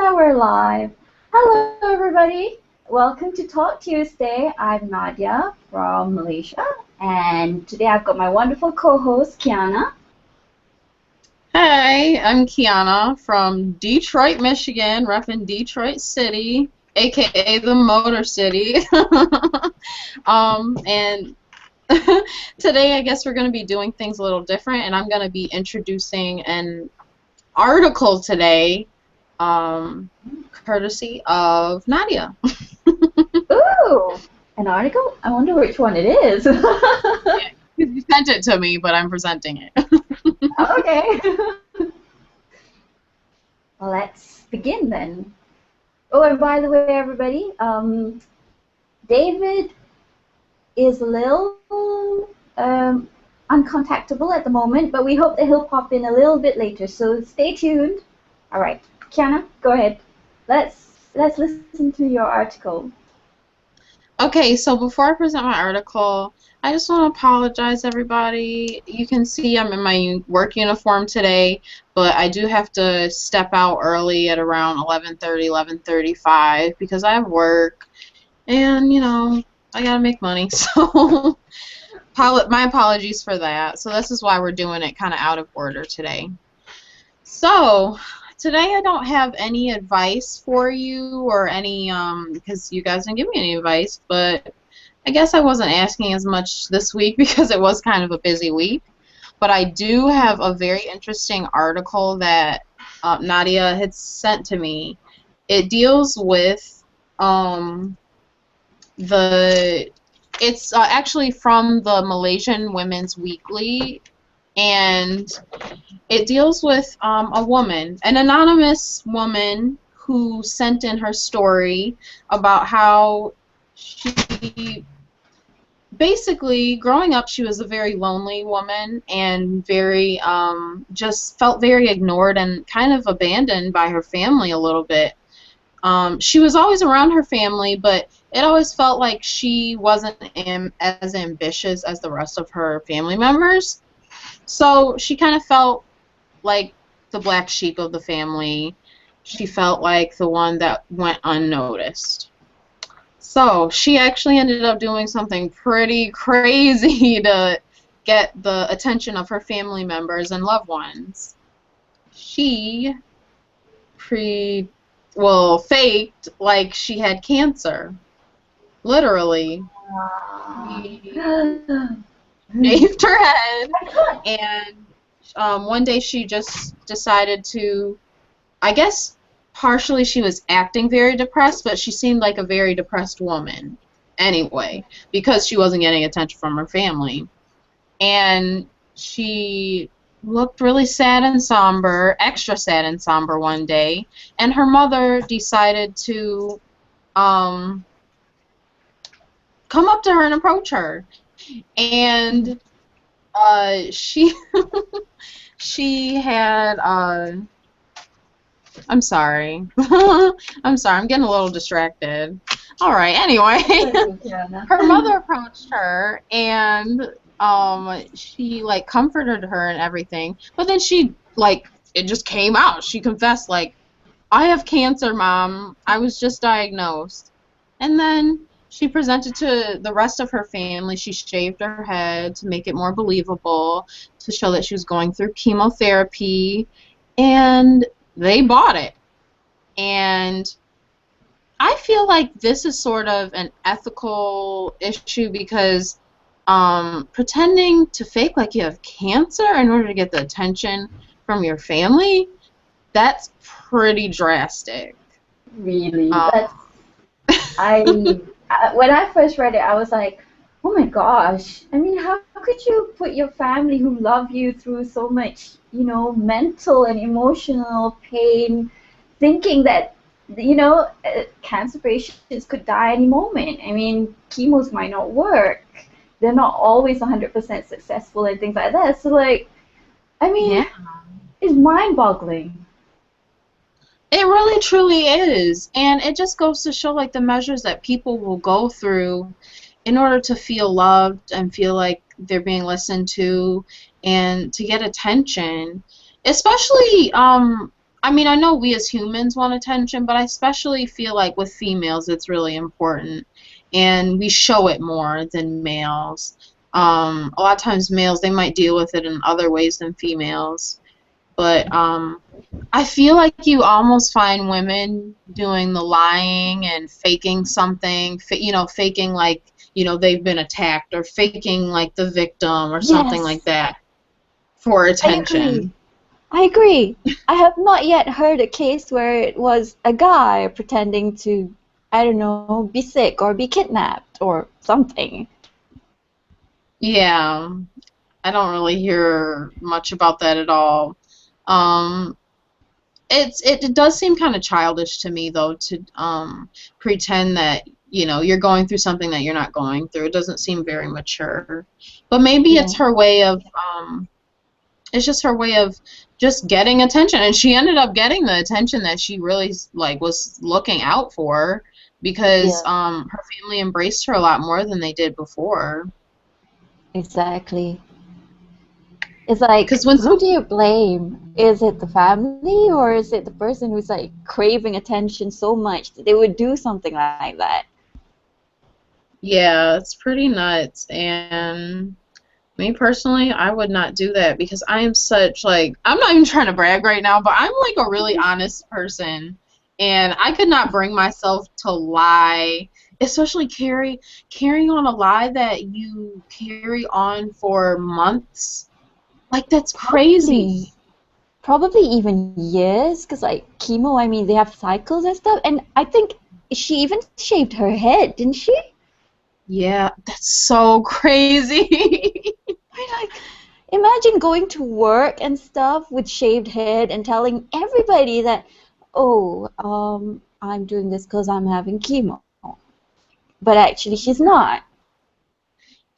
now we're live. Hello, everybody. Welcome to Talk Tuesday. I'm Nadia from Malaysia, and today I've got my wonderful co-host, Kianna. Hey, I'm Kianna from Detroit, Michigan, repping Detroit City, a.k.a. the Motor City. And today I guess we're going to be doing things a little different, and I'm going to be introducing an article today, courtesy of Nadia. Ooh, an article? I wonder which one it is. Yeah, you sent it to me, but I'm presenting it. Okay. Well, let's begin then. Oh, and by the way, everybody, David is a little uncontactable at the moment, but we hope that he'll pop in a little bit later, so stay tuned. All right, Kianna, go ahead. Let's listen to your article. Okay, so before I present my article, I just want to apologize, everybody. You can see I'm in my work uniform today, but I do have to step out early at around 11:30, 11:35 because I have work, and, you know, I gotta make money, so my apologies for that. So this is why we're doing it kind of out of order today. So today I don't have any advice for you or any, because you guys didn't give me any advice, but I guess I wasn't asking as much this week because it was kind of a busy week. But I do have a very interesting article that Nadia had sent to me. It deals with it's actually from the Malaysian Women's Weekly, and it deals with a woman, an anonymous woman who sent in her story about how she basically, growing up, she was a very lonely woman and very, just felt very ignored and kind of abandoned by her family a little bit. She was always around her family, but it always felt like she wasn't as ambitious as the rest of her family members. So she kind of felt like the black sheep of the family. She felt like the one that went unnoticed. So she actually ended up doing something pretty crazy to get the attention of her family members and loved ones. She faked like she had cancer. Literally. She shaved her head, and one day she just decided to, I guess partially she was acting very depressed, but she seemed like a very depressed woman anyway, because she wasn't getting attention from her family. And she looked really sad and somber, extra sad and somber one day, and her mother decided to come up to her and approach her. And she had I'm sorry. I'm sorry. I'm getting a little distracted. All right. Anyway, her mother approached her, and she like comforted her and everything. But then she it just came out. She confessed like, "I have cancer, Mom. I was just diagnosed." And then she presented to the rest of her family. She shaved her head to make it more believable, to show that she was going through chemotherapy, and they bought it. And I feel like this is sort of an ethical issue because pretending to fake like you have cancer in order to get the attention from your family, that's pretty drastic. Really? When I first read it, I was like, oh my gosh. I mean, how could you put your family who love you through so much, mental and emotional pain, thinking that, cancer patients could die any moment? I mean, chemos might not work. They're not always 100% successful and things like that. So, it's mind-boggling. It really, truly is. And it just goes to show, the measures that people will go through in order to feel loved and feel like they're being listened to and to get attention. Especially, I mean, I know we as humans want attention, but I especially feel like with females it's really important, and we show it more than males. A lot of times males, they might deal with it in other ways than females, but I feel like you almost find women doing the lying and faking something, faking like, they've been attacked, or faking like the victim or something like Yes, that for I agree. attention. I agree. I have not yet heard a case where it was a guy pretending to, I don't know, be sick or be kidnapped or something. Yeah, I don't really hear much about that at all. Um, it does seem kind of childish to me though, to pretend that you're going through something that you're not going through. It doesn't seem very mature. But maybe Yeah. it's her way of it's just her way of just getting attention, and she ended up getting the attention that she really like was looking out for, because Yeah, her family embraced her a lot more than they did before. exactly. It's like, Because when who do you blame? Is it the family or is it the person who's like craving attention so much that they would do something like that? Yeah, it's pretty nuts. And me personally, I would not do that, because I am such like, I'm not even trying to brag right now, but I'm like a really honest person, and I could not bring myself to lie, especially carrying on a lie that you carry on for months. Like, that's Probably, crazy. probably even years, because like chemo, I mean, they have cycles and stuff, and I think she even shaved her head, didn't she? Yeah, that's so crazy. I like, imagine going to work and stuff with shaved head and telling everybody that, oh, I'm doing this because I'm having chemo, but actually she's not.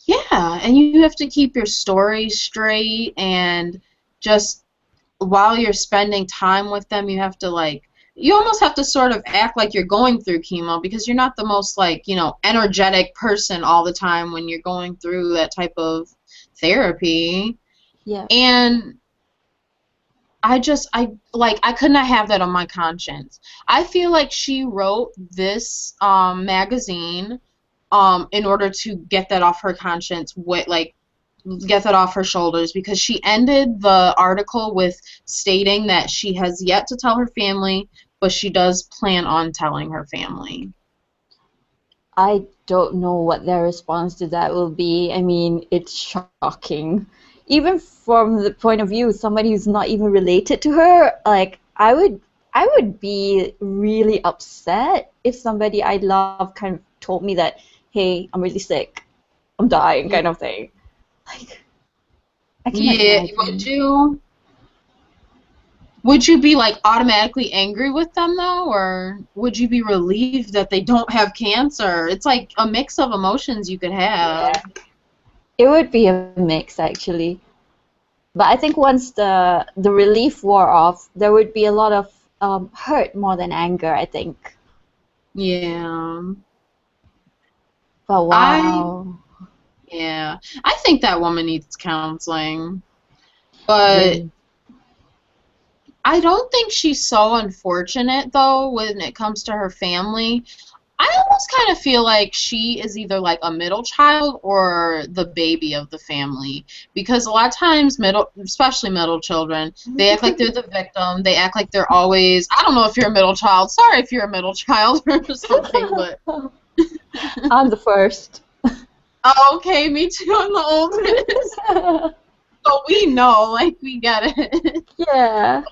Yeah, and you have to keep your story straight, and just while you're spending time with them, you have to like, you almost have to sort of act like you're going through chemo, because you're not the most like, energetic person all the time when you're going through that type of therapy. Yeah. And I could not have that on my conscience. I feel like she wrote this magazine in order to get that off her conscience, get that off her shoulders, because she ended the article with stating that she has yet to tell her family, but she does plan on telling her family. I don't know what their response to that will be. I mean, it's shocking. Even from the point of view of somebody who's not even related to her, like I would be really upset if somebody I love kind of told me that, hey, I'm really sick, I'm dying, kind of thing. Like, I cannot Yeah, would imagine. you would you be like automatically angry with them though, or would you be relieved that they don't have cancer? It's like a mix of emotions you could have. Yeah. It would be a mix actually. But I think once the relief wore off, there would be a lot of hurt more than anger, I think. Yeah. But I wow. yeah. I think that woman needs counseling. But Yeah. I don't think she's so unfortunate though when it comes to her family. I almost kind of feel like she is either like a middle child or the baby of the family, because a lot of times especially middle children, they act like they're the victim. They act like they're always, I don't know if you're a middle child. Sorry if you're a middle child or something, but I'm the first. oh, okay, me too. I'm the oldest. So we know, like we get it. Yeah.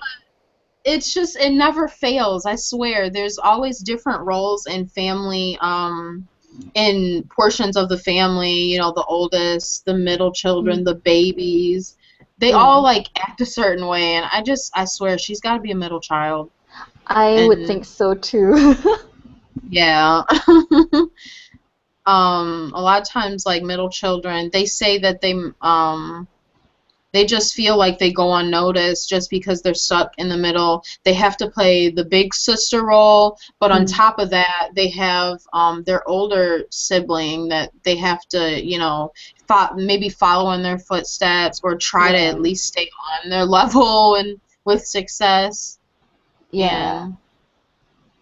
It's just, it never fails, I swear. There's always different roles in family, in portions of the family, the oldest, the middle children, Mm. the babies. They all Yeah. like act a certain way, and I swear she's got to be a middle child. I would And think so too. yeah. A lot of times like middle children, they say that they just feel like they go unnoticed just because they're stuck in the middle. They have to play the big sister role, but on Mm. top of that, they have their older sibling that they have to, maybe follow in their footsteps, or try to Yeah. at least stay on their level and with success. Yeah. And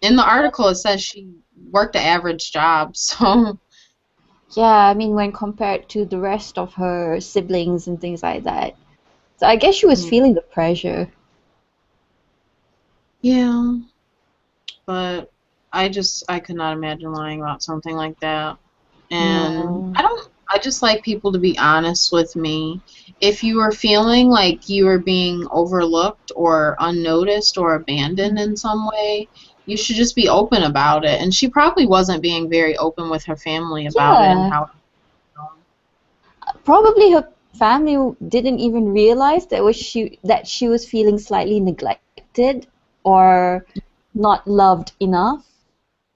in the article, it says she worked an average job, so Yeah, I mean, when compared to the rest of her siblings and things like that. So I guess she was yeah. feeling the pressure. Yeah, but I could not imagine lying about something like that. And No. I just like people to be honest with me. If you are feeling like you are being overlooked or unnoticed or abandoned in some way, you should just be open about it. And she probably wasn't being very open with her family about it and Yeah. how. Probably her family didn't even realize that she was feeling slightly neglected or not loved enough.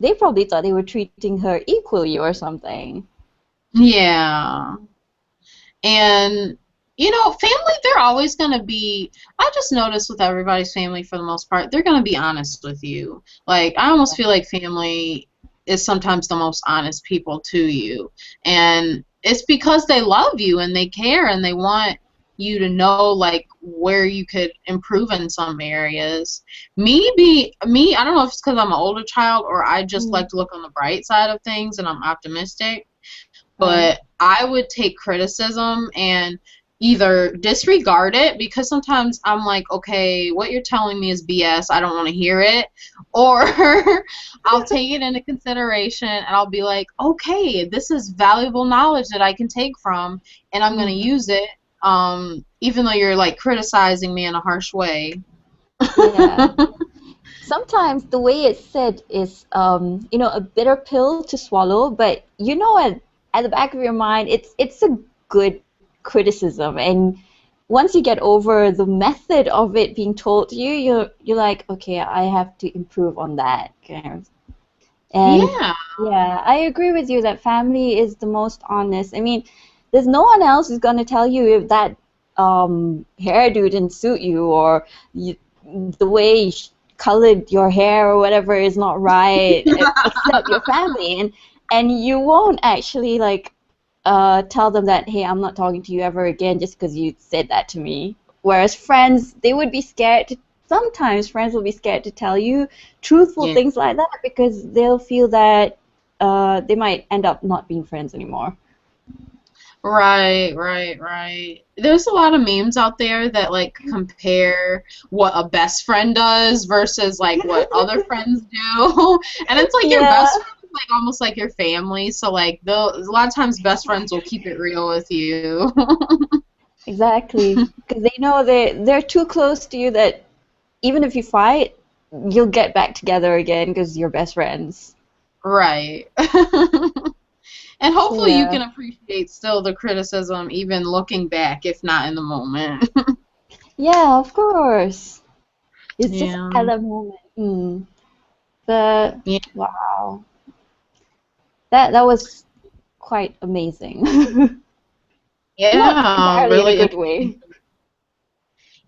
They probably thought they were treating her equally or something. Yeah. And, family, they're always going to be, I just noticed with everybody's family for the most part, they're going to be honest with you. Like, I almost feel like family is sometimes the most honest people to you. And it's because they love you and they care and they want you to know, like, where you could improve in some areas. Me, I don't know if it's because I'm an older child or I just Mm, like to look on the bright side of things and I'm optimistic, right. but I would take criticism and either disregard it because sometimes I'm like, okay, what you're telling me is BS. I don't want to hear it. Or I'll take it into consideration and I'll be like, okay, this is valuable knowledge that I can take from and I'm going to Mm, use it, even though you're like criticizing me in a harsh way. yeah. Sometimes the way it's said is, a bitter pill to swallow, but at the back of your mind, it's a good criticism, and once you get over the method of it being told to you, you're like, okay, I have to improve on that. And Yeah. yeah, I agree with you that family is the most honest. I mean, there's no one else who's gonna tell you if that hairdo didn't suit you or the way you colored your hair or whatever is not right, except your family. And you won't actually like tell them that, hey, I'm not talking to you ever again just because you said that to me. Whereas friends, they would be scared to, sometimes friends will be scared to tell you truthful Yeah. things like that because they'll feel that they might end up not being friends anymore. Right, right, right. There's a lot of memes out there that like compare what a best friend does versus like what other friends do. And it's like your Yeah, best friend is like almost like your family. So like a lot of times best friends will keep it real with you. exactly. Because they know they're too close to you that even if you fight, you'll get back together again because you're best friends. Right. And So hopefully you yeah, can appreciate still the criticism even looking back if not in the moment. yeah, of course. It's just Yeah. at that moment. But Yeah. wow, that was quite amazing. Not Yeah, entirely in a really. good way.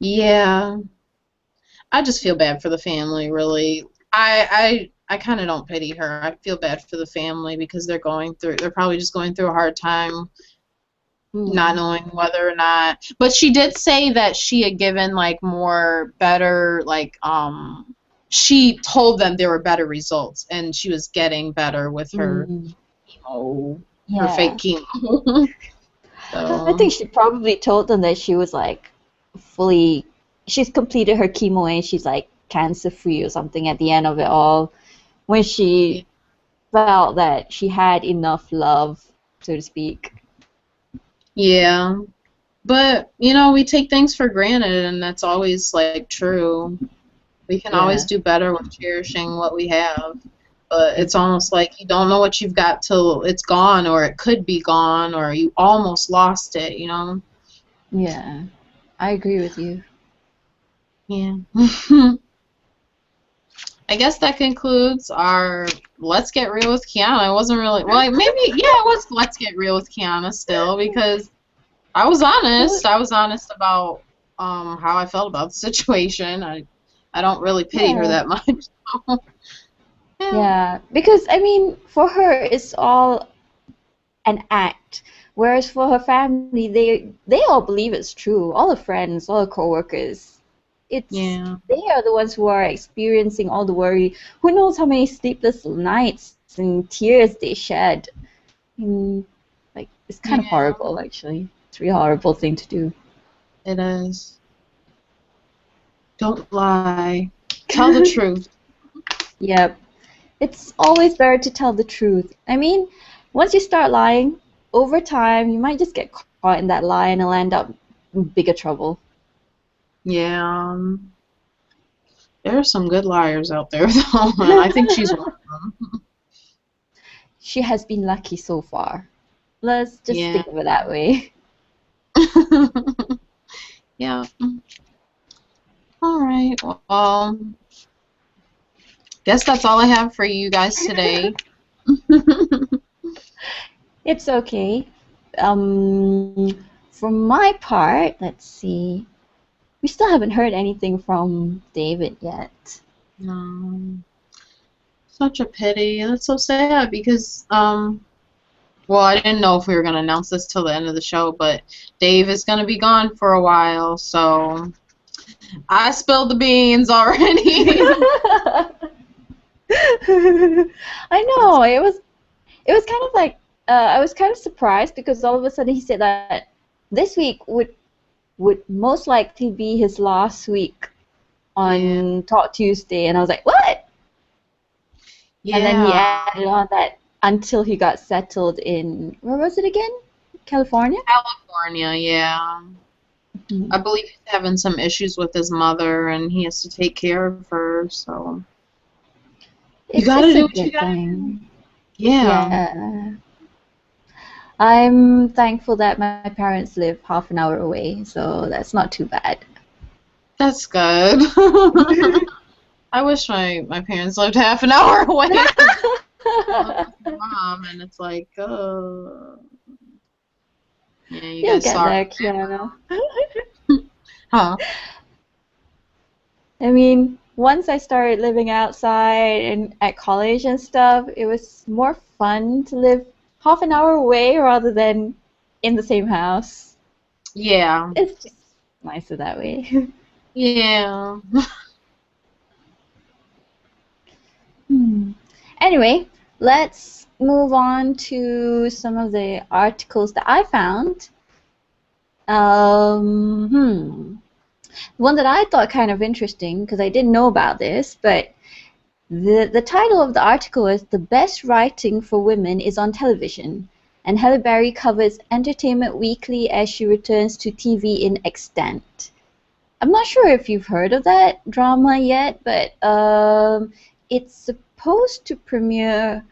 Yeah. I just feel bad for the family, really. I kind of don't pity her. I feel bad for the family because they're probably just going through a hard time not Hmm. knowing whether or not. But she did say that she had given like more better like she told them there were better results and she was getting better with her Mm. chemo, her fake Yeah. chemo. I So, think she probably told them that she was like fully, she's completed her chemo and she's like cancer free or something at the end of it all when she felt that she had enough love, so to speak. yeah. But, we take things for granted and that's always like true. We can always Yeah. do better with cherishing what we have. But it's almost like you don't know what you've got till it's gone, or it could be gone, or you almost lost it. Yeah. I agree with you. Yeah. I guess that concludes our Let's Get Real with Kianna. It wasn't really, well, maybe, yeah, it was Let's Get Real with Kianna still, because I was honest. I was honest about how I felt about the situation. I don't really pity her Yeah. that much. Yeah. Yeah, because I mean, for her, it's all an act, whereas for her family, they all believe it's true. All her friends, all her coworkers. It's Yeah. they are the ones who are experiencing all the worry. Who knows how many sleepless nights and tears they shed. And, like, it's kind of Yeah, horrible, actually. It's a really horrible thing to do. it is. Don't lie. Tell the truth. Yep. It's always better to tell the truth. I mean, once you start lying, over time, you might just get caught in that lie and it'll end up in bigger trouble. Yeah. There are some good liars out there, though, and I think she's one of She has been lucky so far. Let's just them. stick with it that way. Yeah. All right. Well, guess that's all I have for you guys today. It's okay. For my part, let's see. We still haven't heard anything from David yet. Such a pity. That's so sad because, well, I didn't know if we were going to announce this till the end of the show, but Dave is going to be gone for a while, so I spilled the beans already. I know. It was kind of like I was kind of surprised because all of a sudden he said that this week would most likely be his last week on Talk Tuesday, and I was like, what? And then he Yeah. added on that until he got settled in, where was it again? California? California, yeah. Mhm. I believe he's having some issues with his mother, and he has to take care of her, so you gotta It's do a what you good gotta do. thing. Yeah. Yeah. I'm thankful that my parents live half an hour away, so that's not too bad. That's good. I wish my parents lived half an hour away. I live with my mom, and it's like, yeah, you You'll guys get sorry. there, Kiana. Huh? I mean, once I started living outside and at college and stuff, it was more fun to live half an hour away rather than in the same house. Yeah. It's just nicer that way. Yeah. Hmm. Anyway, let's move on to some of the articles that I found. One that I thought kind of interesting because I didn't know about this, but the title of the article is "The Best Writing for Women is on Television," and Halle Berry covers Entertainment Weekly as she returns to TV in Extent. I'm not sure if you've heard of that drama yet, but it's supposed to premiere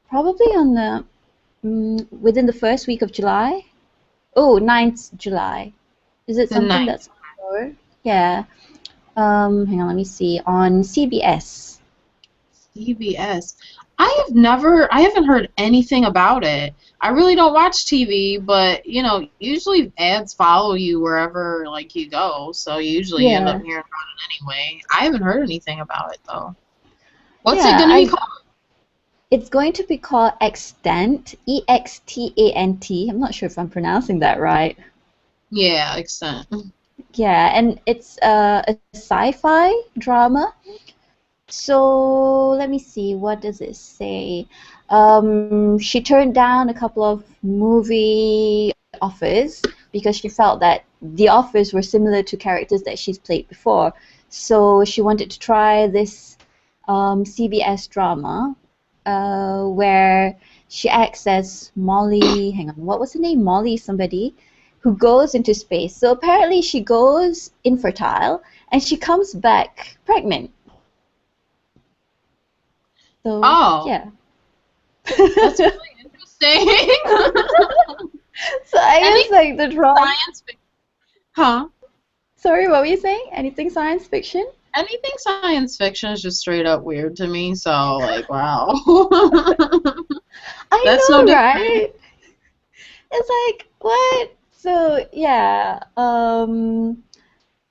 probably on the within the first week of July. Oh, 9th July. Is it The something night. that's sure? Yeah. Hang on, let me see. On CBS. CBS. I haven't heard anything about it. I really don't watch TV, but usually ads follow you wherever like you go, so you usually end up Yeah. hearing about it anyway. I haven't heard anything about it though. What's it Yeah, gonna be called? it's going to be called Extant, Extant. I'm not sure if I'm pronouncing that right. Yeah, Extent. Yeah, and it's a sci-fi drama. So let me see, what does it say? She turned down a couple of movie offers because she felt that the offers were similar to characters that she's played before. So she wanted to try this CBS drama where she acts as Molly. Hang on, what was her name? Molly somebody who goes into space. So apparently she goes infertile and she comes back pregnant. So, Oh, yeah. that's So really interesting. I Any guess like the drama. science fiction? Huh? Sorry, what were you saying? Anything science fiction? Anything science fiction is just straight up weird to me, so like wow. I That's no know, different. right? It's like what? So yeah,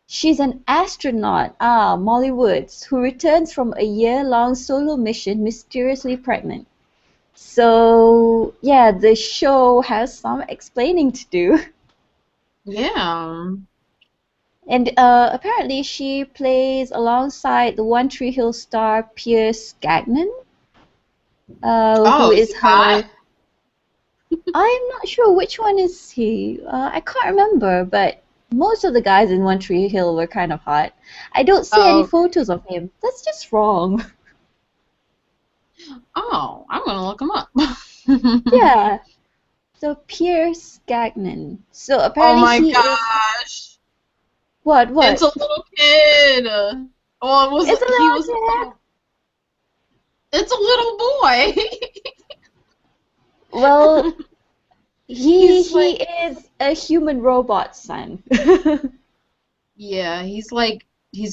she's an astronaut, Molly Woods, who returns from a year-long solo mission mysteriously pregnant. So yeah, the show has some explaining to do. Yeah. And apparently she plays alongside the One Tree Hill star Pierce Gagnon, who Oh, is is he hot? her. I'm not sure which one is he. I can't remember, but most of the guys in One Tree Hill were kind of hot. I don't see any Oh, photos of him. That's just wrong. oh, I'm gonna look him up. Yeah. So Pierce Gagnon. So Oh apparently my he is gosh, what? it's What? a little kid. Oh, it was It's a he was. little kid. It's a little boy. Well, he He's like, he is a human robot son. yeah, he's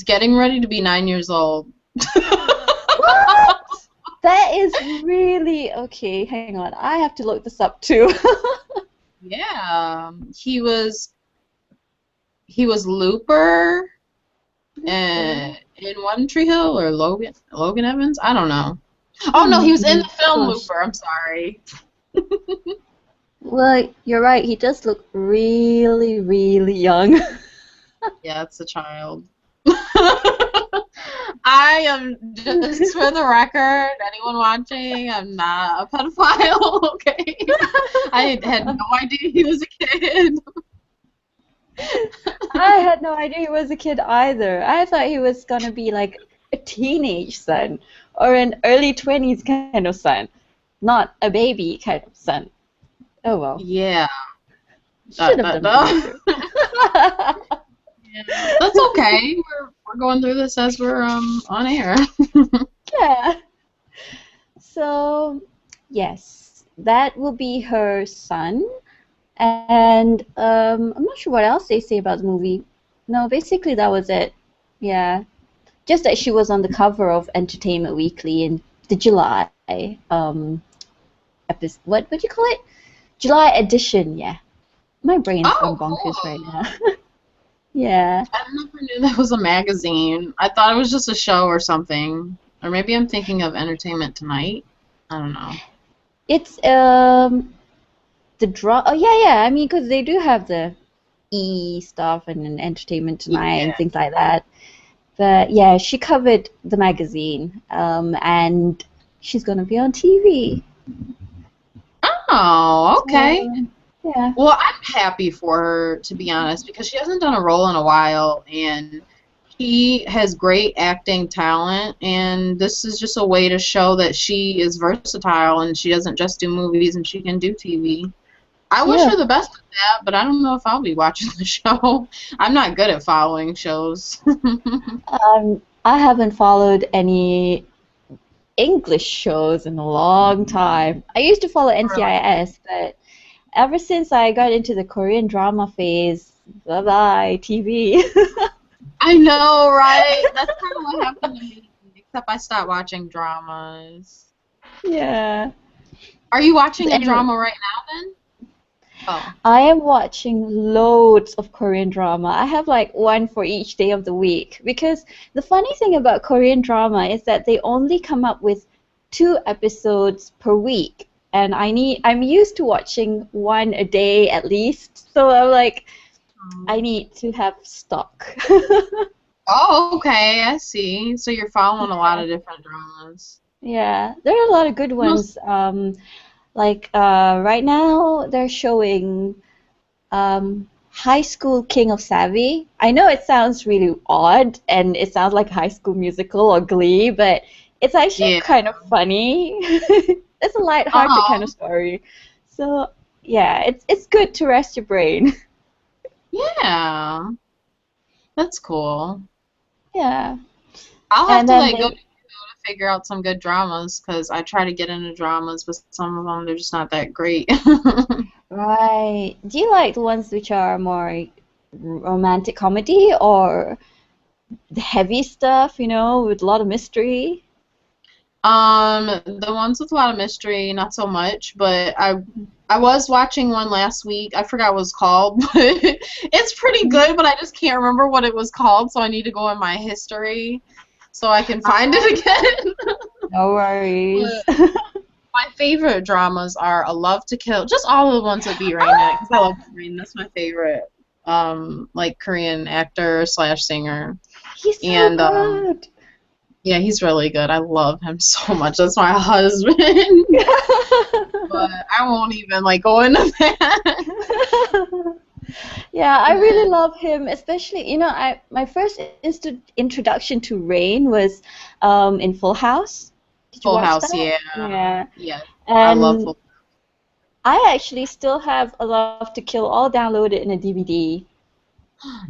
getting ready to be 9 years old. What? That is really okay. Hang on, I have to look this up too. Yeah, he was Looper in One Tree Hill or Logan Evans. I don't know. Oh no, he was in the film Gosh. Looper. I'm sorry. Well, you're right. He does look really, really young. Yeah, it's a child. I am just for the record, anyone watching, I'm not a pedophile, okay? I had no idea he was a kid. I had no idea he was a kid either. I thought he was gonna be like a teenage son or an early 20s kind of son, not a baby kind of son. Oh well. Yeah. Should have done better. Yeah. That's okay. We're going through this as we're on air. Yeah. So, yes, that will be her son. And I'm not sure what else they say about the movie. No, basically that was it. Yeah. Just that she was on the cover of Entertainment Weekly in the July episode. What do you call it? July edition, yeah. My brain's Oh, gone bonkers cool. right now. Yeah. I never knew that was a magazine. I thought it was just a show or something. Or maybe I'm thinking of Entertainment Tonight. I don't know. It's the draw. Oh yeah. I mean, because they do have the E stuff and then Entertainment Tonight Yeah. and things like that. But yeah, she covered the magazine, and she's gonna be on TV. Oh, okay. So, yeah. Well, I'm happy for her, to be honest, because she hasn't done a role in a while, and she has great acting talent, and this is just a way to show that she is versatile and she doesn't just do movies and she can do TV. I wish Yeah. her the best with that, but I don't know if I'll be watching the show. I'm not good at following shows. I haven't followed any English shows in a long time. I used to follow NCIS, but ever since I got into the Korean drama phase, bye-bye, TV. I know, right? That's kind of what happened to me, except I stopped watching dramas. Yeah. Are you watching a Anyway, drama right now, then? Oh. I am watching loads of Korean drama. I have like one for each day of the week because the funny thing about Korean drama is that they only come up with 2 episodes per week, and I'm used to watching one a day at least. So I'm like, I need to have stock. Oh, okay, I see. So you're following a lot of different dramas. Yeah, there are a lot of good ones. Like right now, they're showing High School King of Savvy. I know it sounds really odd, and it sounds like a High School Musical or Glee, but it's actually Yeah. kind of funny. It's a light-hearted kind of story. So yeah, it's good to rest your brain. Yeah. That's cool. Yeah. I'll have And to then like go to figure out some good dramas because I try to get into dramas, but some of them they're just not that great. right. Do you like the ones which are more romantic comedy or the heavy stuff, with a lot of mystery? The ones with a lot of mystery, not so much, but I was watching one last week. I forgot what it was called, but it's pretty good, but I just can't remember what it was called, so I need to go in my history so I can find it again. No worries. My favorite dramas are A Love to Kill, just all of the ones that beat right now, because I love Rain. That's my favorite. like Korean actor slash singer. He's so And good. yeah, he's really good. I love him so much. That's my husband. But I won't even like go into that. Yeah, I really love him, especially, my first introduction to Rain was in Full House. Did you Full watch House, that? yeah. Yeah. Yeah. I love And Full I actually still have A Love to Kill all downloaded in a DVD.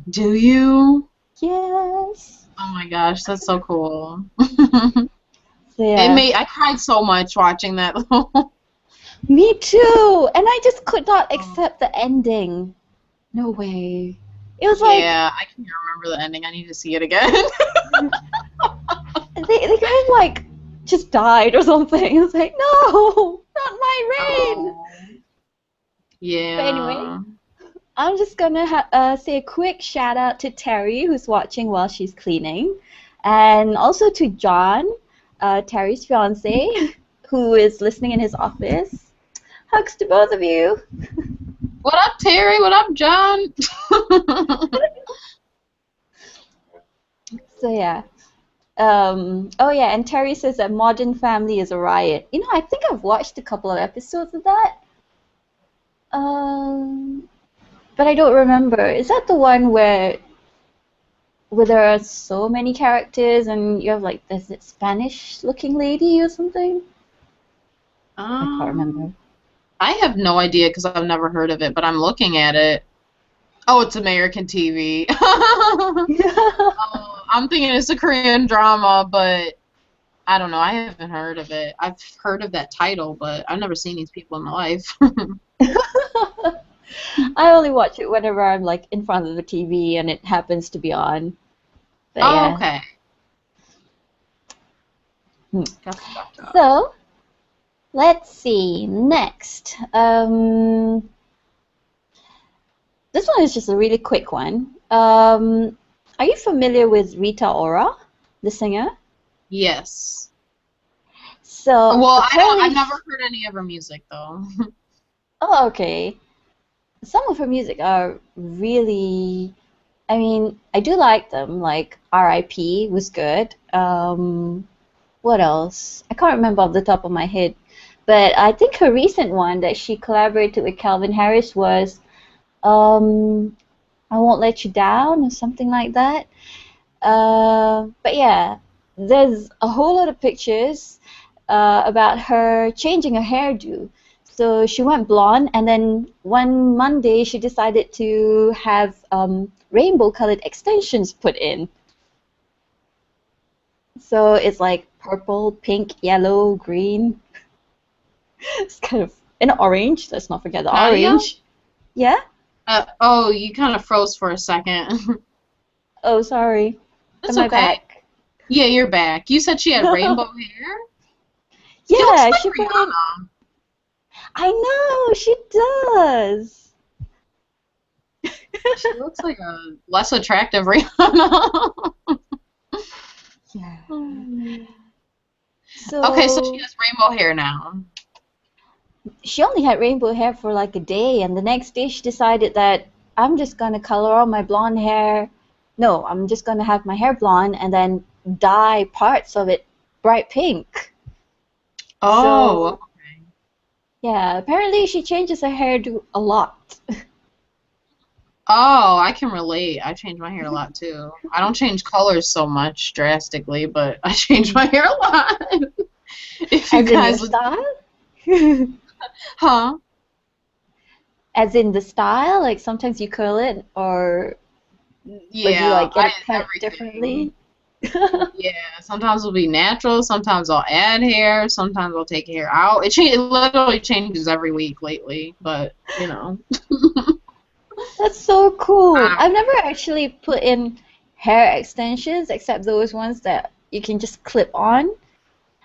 Do you? Yes. Oh my gosh, that's so cool. So yeah. I cried so much watching that. Me too. And I just could not accept the ending. No way. It was like Yeah, I can't remember the ending. I need to see it again. they kind of like just died or something. It was like, no, not my Rain. Oh, But anyway, yeah. I'm just gonna say a quick shout out to Terry, who's watching while she's cleaning, and also to John, Terry's fiance, who is listening in his office. Hugs to both of you. What up, Terry? What up, John? So yeah. Oh yeah, and Terry says that Modern Family is a riot. I think I've watched a couple of episodes of that. But I don't remember. Is that the one where there are so many characters and you have like this Spanish-looking lady or something? I can't remember. I have no idea because I've never heard of it, but I'm looking at it. Oh, it's American TV. I'm thinking it's a Korean drama, but I don't know. I haven't heard of it. I've heard of that title, but I've never seen these people in my life. I only watch it whenever I'm like in front of the TV and it happens to be on. But Oh, yeah. okay. Gotcha. So, let's see. Next. This one is just a really quick one. Are you familiar with Rita Ora, the singer? Yes. So, well, I've never heard any of her music, though. Oh, okay. Some of her music are really, I mean, I do like them, like R.I.P. was good. What else? I can't remember off the top of my head. But I think her recent one that she collaborated with Calvin Harris was I Won't Let You Down or something like that. But yeah, there's a whole lot of pictures about her changing her hairdo. So she went blonde, and then one Monday she decided to have rainbow-colored extensions put in. So it's like purple, pink, yellow, green. It's kind of an orange. Let's not forget the orange. Yeah? Oh, you kind of froze for a second. Oh, sorry. That's Am I okay. back? Yeah, you're back. You said she had rainbow hair? Yeah, she put in. I know, she does. She looks like a less attractive Rihanna. Yeah. Okay, so she has rainbow hair now. She only had rainbow hair for like a day, and the next day she decided that I'm just going to color all my blonde hair. No, I'm just going to have my hair blonde and then dye parts of it bright pink. Oh. So, yeah, apparently she changes her hairdo a lot. Oh, I can relate. I change my hair a lot too. I don't change colors so much drastically, but I change my hair a lot. If you guys in your style? Huh? As in the style? Like sometimes you curl it, or yeah, you like get it cut differently? Yeah, sometimes it'll be natural, sometimes I'll add hair, sometimes I'll take hair out. It literally changes every week lately, but you know. That's so cool. I've never actually put in hair extensions except those ones that you can just clip on.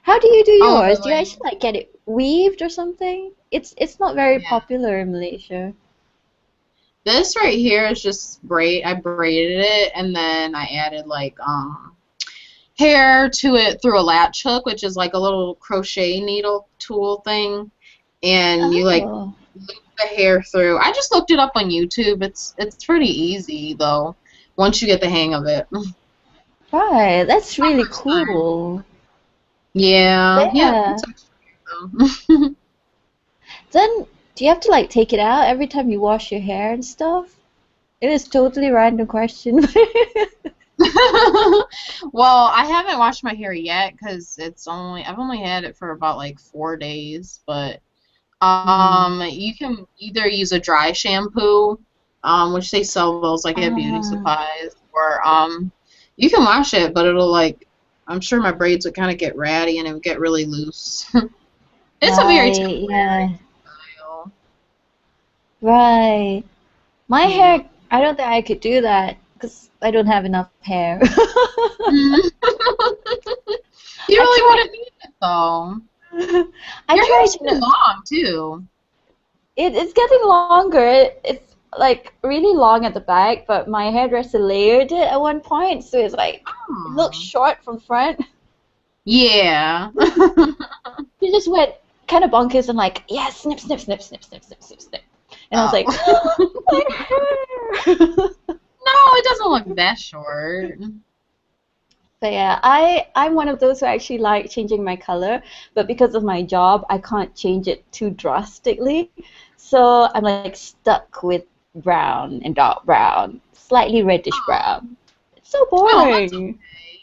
How do you do yours? Oh, really? Do you actually like get it weaved or something? It's not very popular in Malaysia. This right here is just I braided it and then I added like hair to it through a latch hook, which is like a little crochet needle tool thing, and you like loop the hair through. I just looked it up on YouTube. It's pretty easy though, once you get the hang of it. Right, that's My really first time. cool. Yeah. Yep. Yeah. It's actually though. Then do you have to like take it out every time you wash your hair and stuff? It is totally random question. Well, I haven't washed my hair yet because I've only had it for about like 4 days, but Mm. you can either use a dry shampoo, which they sell those like at beauty Ah, supplies, or you can wash it, but it'll like I'm sure my braids would kind of get ratty and it would get really loose. It's a very right, temporary yeah, style. right. My Yeah. hair, I don't think I could do that because I don't have enough hair. Mm. You I really tried. wouldn't need it though. I Your tried. hair's too long too. It's getting longer. It's like really long at the back, but my hairdresser layered it at one point, so it's like it looks Oh. short from front. Yeah. She just went kind of bonkers and like, yeah, snip, snip, snip, snip, snip, snip, snip, snip. And I was like, Oh. my hair. No, it doesn't look that short. But yeah, I'm one of those who actually like changing my color, but because of my job, I can't change it too drastically. So I'm like stuck with brown and dark brown, slightly reddish Oh, brown. It's so well, that's boring.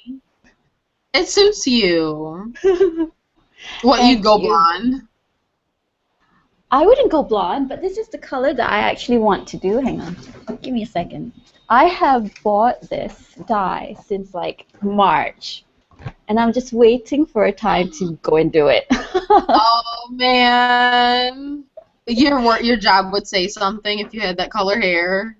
okay. It suits you. What, you'd Thank go you. blonde? I wouldn't go blonde, but this is the color that I actually want to do. Hang on. Give me a second. I have bought this dye since like March, and I'm just waiting for a time to go and do it. Oh man. Your job would say something if you had that color hair.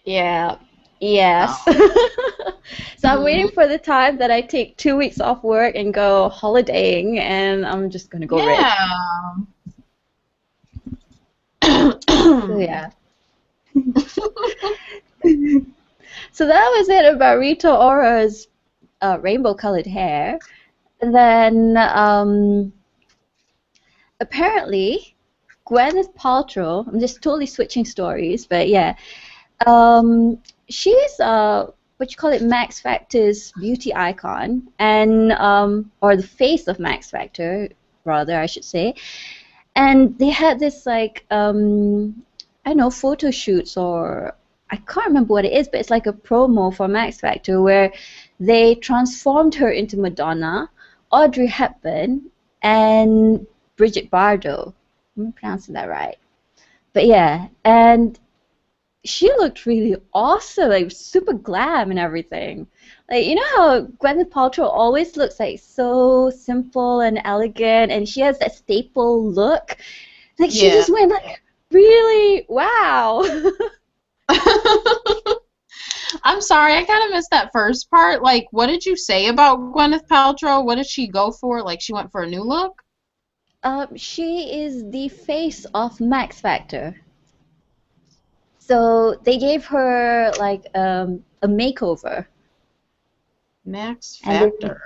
Yeah. Yes. Oh. So I'm waiting Mm. for the time that I take 2 weeks off work and go holidaying, and I'm just gonna go red. Yeah. So yeah. So that was it about Rita Ora's rainbow-colored hair. And then apparently Gwyneth Paltrow. I'm just totally switching stories, but yeah. She's what you call it, Max Factor's beauty icon, and or the face of Max Factor, rather, I should say. And they had this like I don't know, photo shoots, or I can't remember what it is, but it's like a promo for Max Factor where they transformed her into Madonna, Audrey Hepburn, and Bridget Bardot. I'm pronouncing that right. But yeah, and she looked really awesome, like super glam and everything. Like you know how Gwyneth Paltrow always looks like so simple and elegant, and she has that staple look. Like she Yeah. just went like, really, wow. I'm sorry, I kind of missed that first part. Like, what did you say about Gwyneth Paltrow? What did she go for? Like, she went for a new look? She is the face of Max Factor. So they gave her like a makeover, Max and then Factor.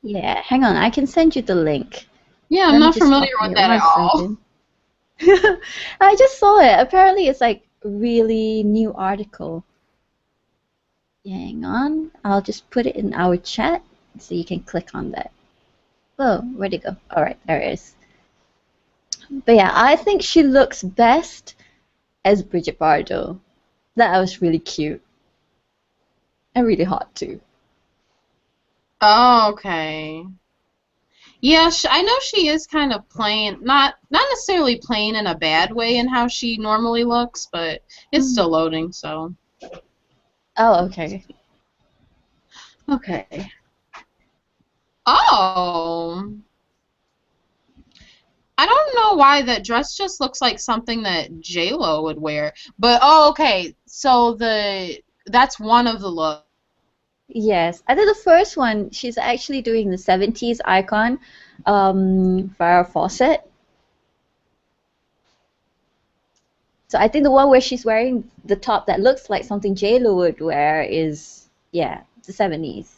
yeah, hang on, I can send you the link. Yeah, I'm Let me not just familiar copy with it that at one all. second. I just saw it. Apparently, it's like a really new article. Hang on, I'll just put it in our chat so you can click on that. Oh, where'd it go? All right, there it is. But yeah, I think she looks best as Bridget Bardot. That was really cute and really hot too. Oh, okay. Yeah, I know she is kind of plain, not necessarily plain in a bad way in how she normally looks, but it's Mm. still loading, so. Oh, okay. Okay. Oh, I don't know why that dress just looks like something that J-Lo would wear. But oh, okay. So that's one of the looks. Yes, I think the first one, she's actually doing the 70s icon, Farrah Fawcett. So I think the one where she's wearing the top that looks like something J-Lo would wear is, yeah, the 70s.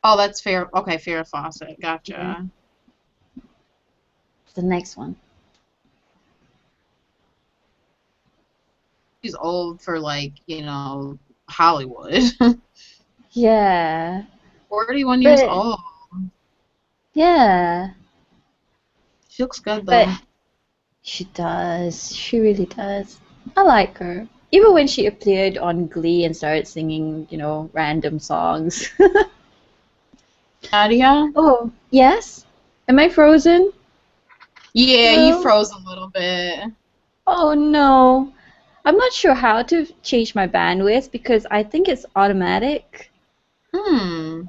Oh, that's fair. Okay, Farrah Fawcett. Yeah. Gotcha. The next one. she's old for, like, you know, Hollywood. Yeah. 41 years But old. yeah. She looks good, But though. she does. She really does. I like her. Even when she appeared on Glee and started singing, random songs. Nadia? Oh, yes? Am I frozen? Yeah, you Hello? froze a little bit. Oh no. I'm not sure how to change my bandwidth because I think it's automatic. Hmm.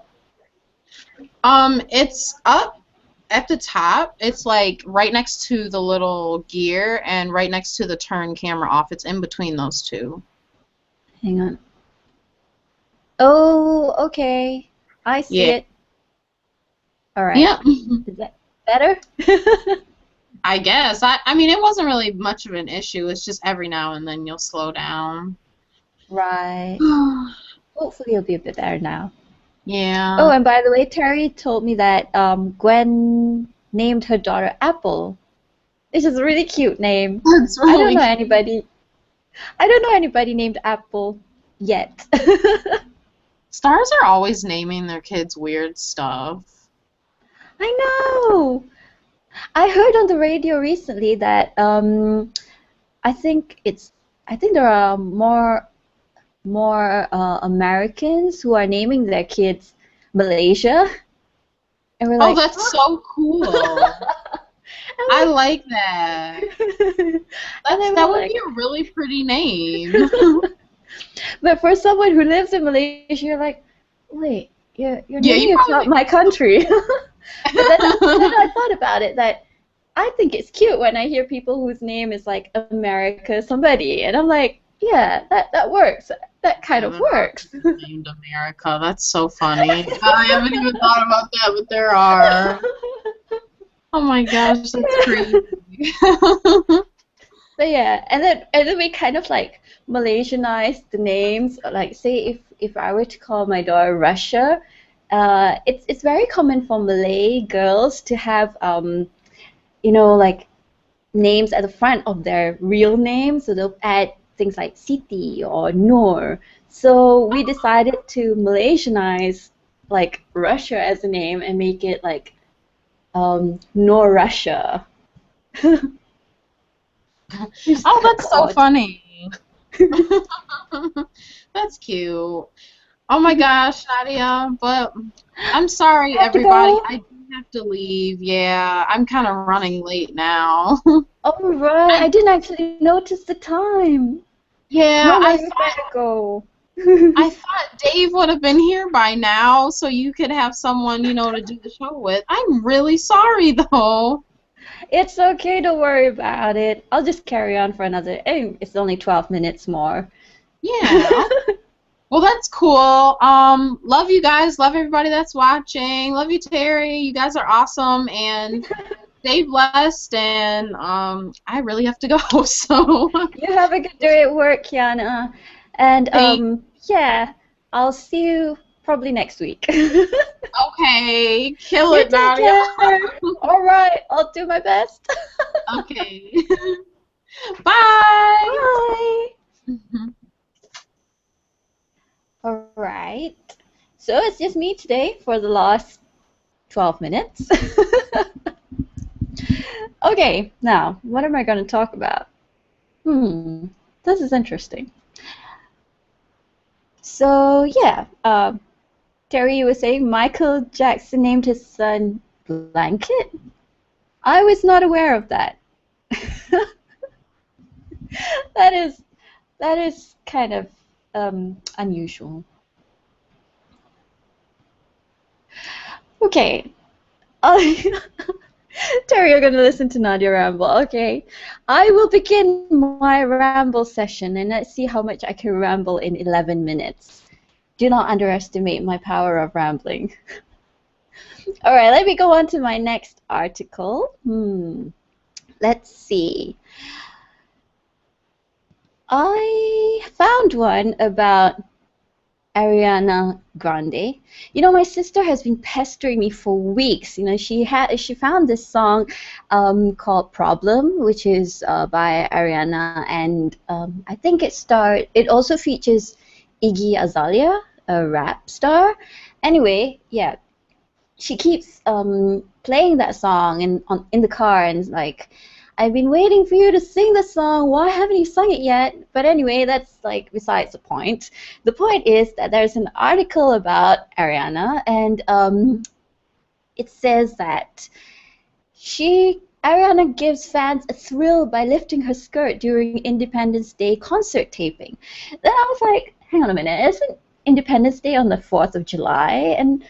It's up at the top. It's like right next to the little gear and right next to the turn camera off. It's in between those two. Hang on. Oh, okay. I see Yeah. it. All right. Yep. Is that better? I guess. I mean, it wasn't really much of an issue. It's just every now and then you'll slow down. Right. Hopefully it'll be a bit better now. Oh, Yeah. and by the way, Terry told me that Gwen named her daughter Apple. Which is a really cute name. That's I don't really know cute. anybody. I don't know anybody named Apple yet. Stars are always naming their kids weird stuff. I know. I heard on the radio recently that I think it's I think there are more Americans who are naming their kids Malaysia, and we're Oh, like, that's so cool. I'm I like, like that. and then That we're would be like, a really pretty name. but for someone who lives in Malaysia, you're like, wait, you're Yeah, naming you it from my country. But then probably. I thought about it that I think it's cute when I hear people whose name is like America somebody, and I'm like, yeah, that works. That kind Yeah, of there are works. people named America. That's so funny. I haven't even thought about that, but there are. Oh my gosh, that's crazy. But yeah, and then we kind of like Malaysianized the names. Like say if I were to call my daughter Russia, it's very common for Malay girls to have like names at the front of their real name, so they'll add things like Siti or Noor. So we decided to Malaysianize like Russia as a name and make it like Noor Russia. It's Oh, kind of that's so odd. funny. That's cute. Oh my gosh, Nadia, but I'm sorry, I have to everybody. go. I do have to leave. Yeah, I'm kind of running late now. All right, I I didn't actually notice the time. yeah, No, no, you better go. I thought Dave would have been here by now, so you could have someone, to do the show with. I'm really sorry, though. It's okay, don't worry about it. I'll just carry on for another. It's only 12 minutes more. Yeah. Well, that's cool. Love you guys. Love everybody that's watching. Love you, Terry. You guys are awesome, and stay blessed. And I really have to go. So You have a good day at work, Kiana. And thank. yeah, I'll see you probably next week. Okay, kill You it, take Nadia. care. All right, I'll do my best. Okay. Bye. Bye. All right. So it's just me today for the last 12 minutes. Okay, now, what am I going to talk about? This is interesting. So, yeah, Terry, you were saying Michael Jackson named his son Blanket? I was not aware of that. That is kind of unusual. Okay. Terry, you're going to listen to Nadia ramble. Okay. I will begin my ramble session and let's see how much I can ramble in 11 minutes. Do not underestimate my power of rambling. All right, let me go on to my next article. Let's see. I found one about Ariana Grande. You know, my sister has been pestering me for weeks. You know, she found this song called Problem, which is by Ariana, and I think it also features Iggy Azalea, a rap star. Anyway, yeah, she keeps playing that song in the car, and like, I've been waiting for you to sing the song. Why haven't you sung it yet? But anyway, that's like besides the point. The point is that there's an article about Ariana, and it says that Ariana gives fans a thrill by lifting her skirt during Independence Day concert taping. Then I was like, hang on a minute, isn't Independence Day on the 4th of July? And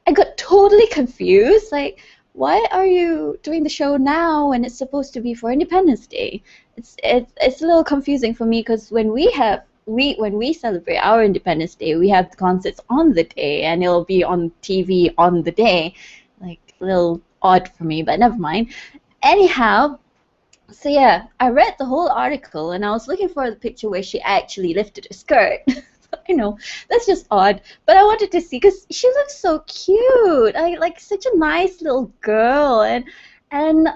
I got totally confused. Like, why are you doing the show now when it's supposed to be for Independence Day? It's a little confusing for me because when we celebrate our Independence Day, we have the concerts on the day, and it'll be on TV on the day. Like, a little odd for me, but never mind. Anyhow, so yeah, I read the whole article, and I was looking for the picture where she actually lifted her skirt. I know, that's just odd, but I wanted to see because she looks so cute. Like such a nice little girl, and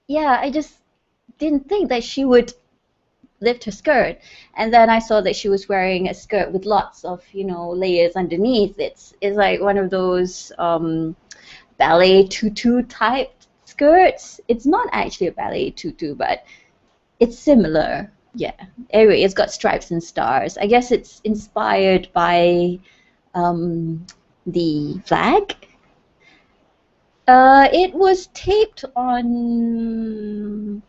yeah, I just didn't think that she would lift her skirt. And then I saw that she was wearing a skirt with lots of, you know, layers underneath. It's like one of those ballet tutu type skirts. It's not actually a ballet tutu, but it's similar. Yeah. Anyway, it's got stripes and stars. I guess it's inspired by the flag. It was taped on.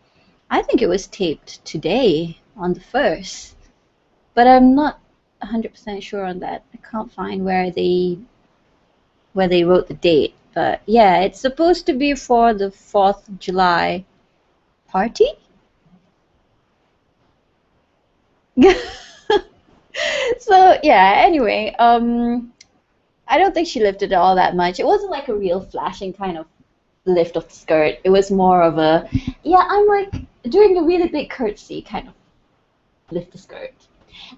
I think it was taped today on the 1st, but I'm not 100% sure on that. I can't find where they wrote the date. But yeah, it's supposed to be for the 4th of July party. So yeah, anyway, I don't think she lifted it all that much. It wasn't like a real flashing kind of lift of the skirt. It was more of a, yeah, I'm like doing a really big curtsy kind of lift the skirt.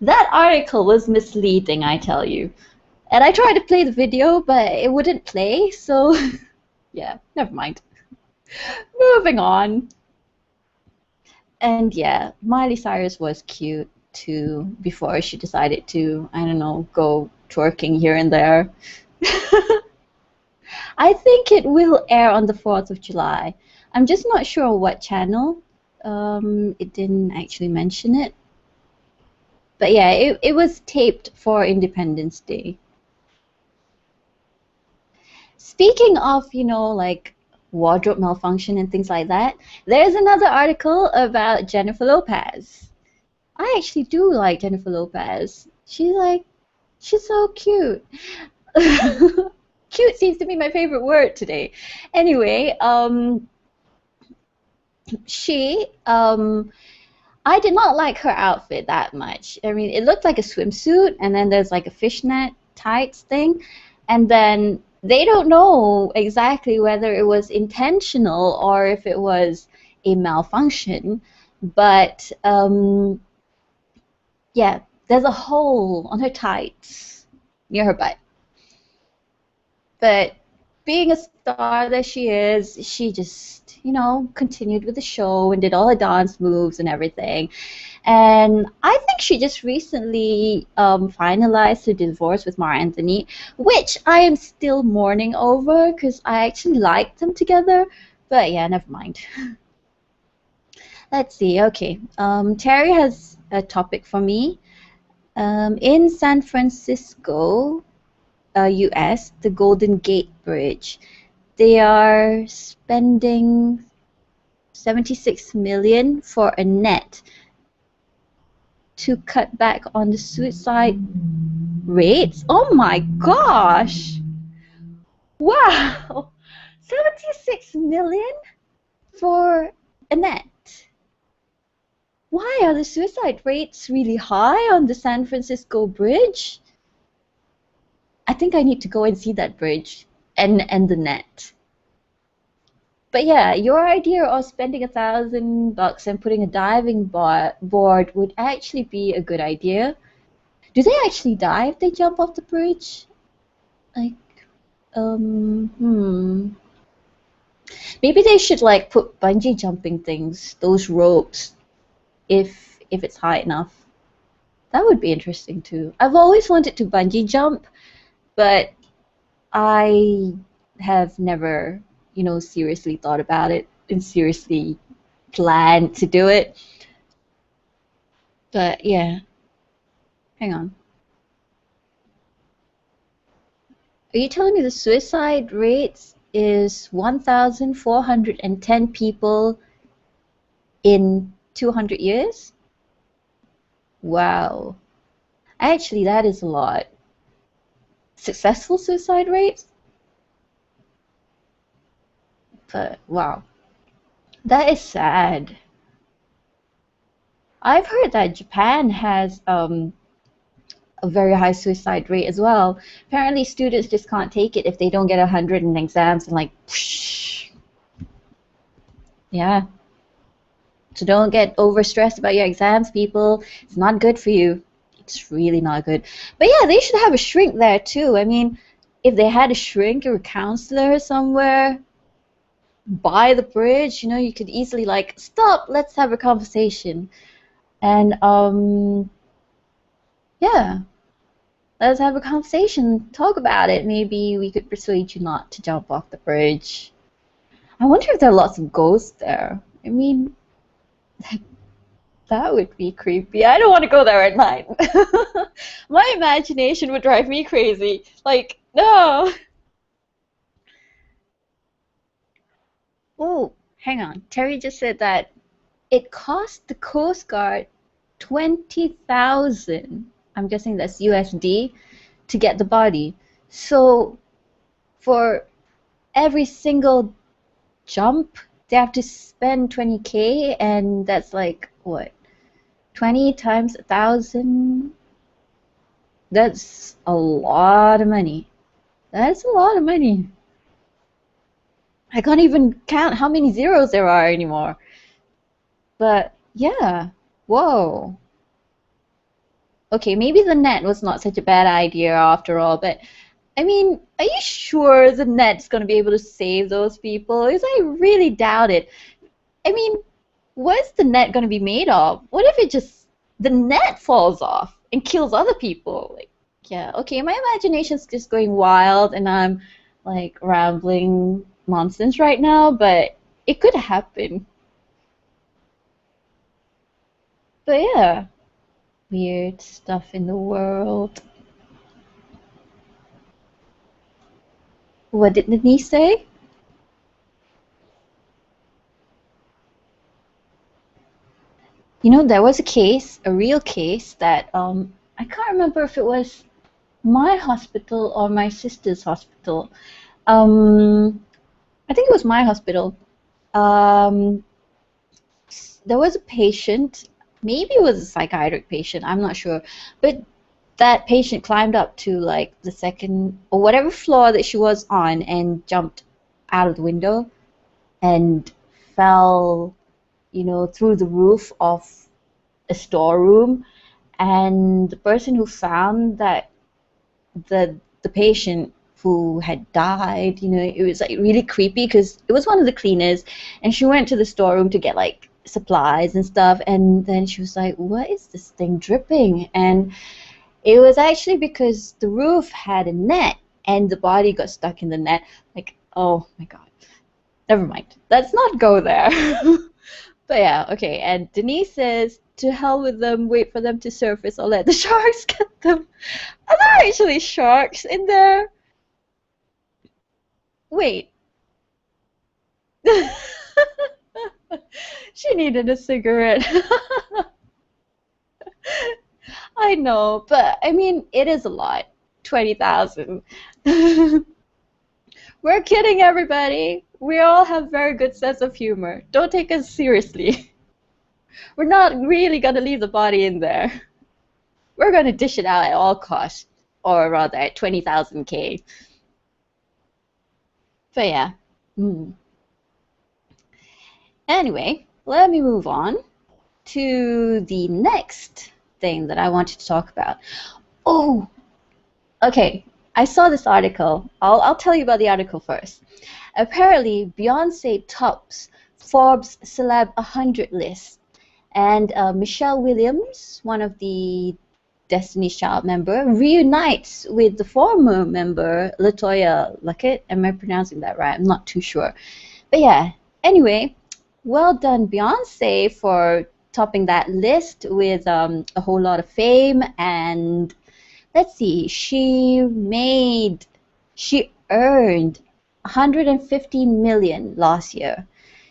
That article was misleading, I tell you. And I tried to play the video, but it wouldn't play, so yeah, never mind. Moving on. And yeah, Miley Cyrus was cute too before she decided to, I don't know, go twerking here and there. I think it will air on the 4th of July. I'm just not sure what channel. It didn't actually mention it. But yeah, it was taped for Independence Day. Speaking of, you know, like wardrobe malfunction and things like that, there's another article about Jennifer Lopez. I actually do like Jennifer Lopez. She's so cute. Cute seems to be my favorite word today. Anyway, I did not like her outfit that much. I mean, it looked like a swimsuit, and then there's like a fishnet tights thing, and then they don't know exactly whether it was intentional or if it was a malfunction, but yeah, there's a hole on her tights near her butt. But being a star that she is, she just, you know, continued with the show and did all the dance moves and everything. And I think she just recently finalized her divorce with Marc Anthony, which I am still mourning over because I actually liked them together. But yeah, never mind. Let's see. Okay. Terry has a topic for me. In San Francisco, US, the Golden Gate Bridge, they are spending $76 million for a net to cut back on the suicide rates. Oh my gosh! Wow! $76 million for a net. Why are the suicide rates really high on the San Francisco Bridge? I think I need to go and see that bridge and the net. But yeah, your idea of spending $1,000 and putting a diving board would actually be a good idea. Do they actually die if they jump off the bridge? Like, maybe they should like put bungee jumping things, those ropes, if it's high enough. That would be interesting too. I've always wanted to bungee jump, but I have never, seriously thought about it and seriously planned to do it. But yeah, hang on. Are you telling me the suicide rate is 1,410 people in 200 years? Wow. Actually, that is a lot. Successful suicide rates? But wow. That is sad. I've heard that Japan has a very high suicide rate as well. Apparently, students just can't take it if they don't get 100 in exams and like, whoosh. Yeah. So don't get overstressed about your exams, people. It's not good for you. It's really not good. But yeah, they should have a shrink there too. I mean, if they had a shrink or a counselor somewhere by the bridge, you could easily like, stop, let's have a conversation. And yeah, let's have a conversation, talk about it. Maybe we could persuade you not to jump off the bridge. I wonder if there are lots of ghosts there. I mean, that would be creepy. I don't want to go there at night. My imagination would drive me crazy. Like, no. Oh, hang on. Terry just said that it cost the Coast Guard 20,000. I'm guessing that's USD to get the body. So for every single jump, they have to spend 20K, and that's like what? 20 times 1,000? That's a lot of money. That's a lot of money. I can't even count how many zeros there are anymore. But yeah, whoa. Okay, maybe the net was not such a bad idea after all, but I mean, are you sure the net's going to be able to save those people? Because I really doubt it. I mean, what's the net going to be made of? What if the net falls off and kills other people? Like, yeah, okay, my imagination's just going wild and I'm like rambling nonsense right now, but it could happen. But yeah, weird stuff in the world. What did Denise say? There was a case, a real case that I can't remember if it was my hospital or my sister's hospital. I think it was my hospital. Um, there was a patient, maybe it was a psychiatric patient, I'm not sure, but that patient climbed up to like the second or whatever floor that she was on and jumped out of the window and fell, through the roof of a storeroom. And the person who found that the patient who had died, it was like really creepy because it was one of the cleaners, and she went to the storeroom to get like supplies and stuff, and then she was like, what is this thing dripping? And it was actually because the roof had a net and the body got stuck in the net. Like, oh my god. Never mind. Let's not go there. But yeah, okay. And Denise says, to hell with them, wait for them to surface or let the sharks get them. Are there actually sharks in there? Wait. She needed a cigarette. I know, but I mean, it is a lot. 20,000. We're kidding, everybody. We all have very good sense of humor. Don't take us seriously. We're not really going to leave the body in there. We're going to dish it out at all costs, or rather at 20,000 K. But yeah. Anyway, let me move on to the next thing that I wanted to talk about. Oh, okay. I saw this article. I'll tell you about the article first. Apparently, Beyonce tops Forbes Celeb 100 list, and Michelle Williams, one of the Destiny's Child member, reunites with the former member Latoya Luckett. Am I pronouncing that right? I'm not too sure. But yeah, anyway, well done, Beyonce, for topping that list with a whole lot of fame. And let's see, she earned 115 million last year.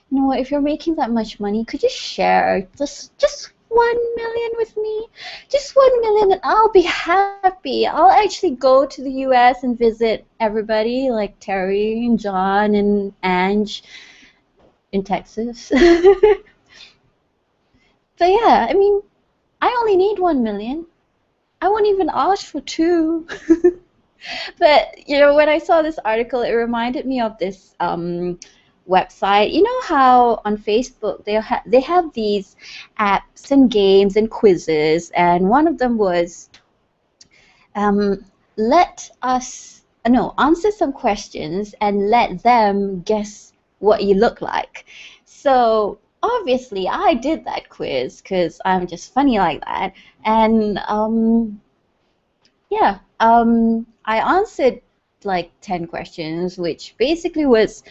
You know what, if you're making that much money, could you share just 1 million with me? Just 1 million and I'll be happy. I'll actually go to the US and visit everybody like Terry and John and Ange in Texas. But yeah, I mean, I only need 1 million. I won't even ask for two. But you know, when I saw this article, it reminded me of this website. You know how on Facebook they have these apps and games and quizzes, and one of them was let us answer some questions and let them guess what you look like. So obviously I did that quiz because I'm just funny like that, and yeah, I answered like 10 questions, which basically was,